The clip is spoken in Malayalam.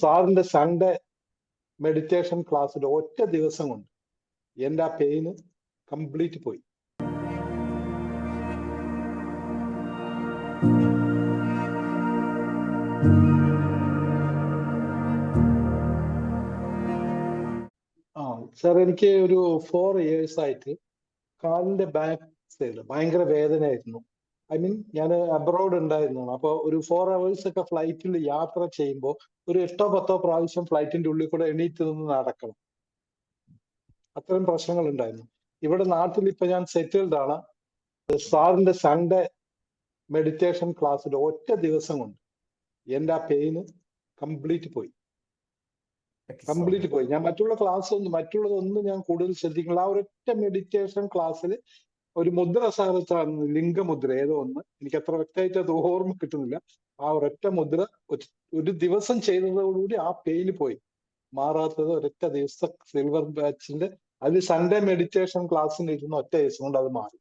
സാറിന്റെ സൺഡേ മെഡിറ്റേഷൻ ക്ലാസ്സിൽ ഒറ്റ ദിവസം കൊണ്ട് എന്റെ ആ പെയിന് കംപ്ലീറ്റ് പോയി. സാർ, എനിക്ക് ഒരു 4 years ആയിട്ട് കാലിന്റെ ബാക്ക് സൈഡ് ഭയങ്കര വേദനയായിരുന്നു. ഐ മീൻ, ഞാൻ അബ്രോഡ് ഉണ്ടായിരുന്നു. അപ്പൊ ഒരു 4 hours ഒക്കെ ഫ്ലൈറ്റിൽ യാത്ര ചെയ്യുമ്പോൾ ഒരു 8-10 പ്രാവശ്യം ഫ്ലൈറ്റിന്റെ ഉള്ളിൽ കൂടെ എണീറ്റ് നിന്ന് നടക്കണം. അത്തരം പ്രശ്നങ്ങൾ ഉണ്ടായിരുന്നു. ഇവിടെ നാട്ടിൽ ഇപ്പൊ ഞാൻ സെറ്റിൽഡ് ആണ്. സാറിന്റെ സൺഡേ മെഡിറ്റേഷൻ ക്ലാസ്സിൽ ഒറ്റ ദിവസം കൊണ്ട് എന്റെ ആ പെയിന് കംപ്ലീറ്റ് പോയി. ഞാൻ മറ്റുള്ളതൊന്നും ഞാൻ കൂടുതൽ ശ്രദ്ധിക്കുന്നില്ല. ആ ഒരൊറ്റ മെഡിറ്റേഷൻ ക്ലാസ്സിൽ ഒരു മുദ്ര സാധിച്ചാണ്, ലിംഗമുദ്ര ഏതോ ഒന്ന്, എനിക്ക് അത്ര വ്യക്തമായിട്ട് അത് ഓർമ്മ കിട്ടുന്നില്ല. ആ ഒരൊറ്റ മുദ്ര ഒരു ദിവസം ചെയ്തതോടുകൂടി ആ പെയിന് പോയി. മാറാത്തത് ഒരൊറ്റ ദിവസം സിൽവർ ബാച്ചിന്റെ അതിൽ സൺഡേ മെഡിറ്റേഷൻ ക്ലാസ്സിന് ഇരുന്ന് ഒറ്റ ദിവസം കൊണ്ട് അത് മാറി.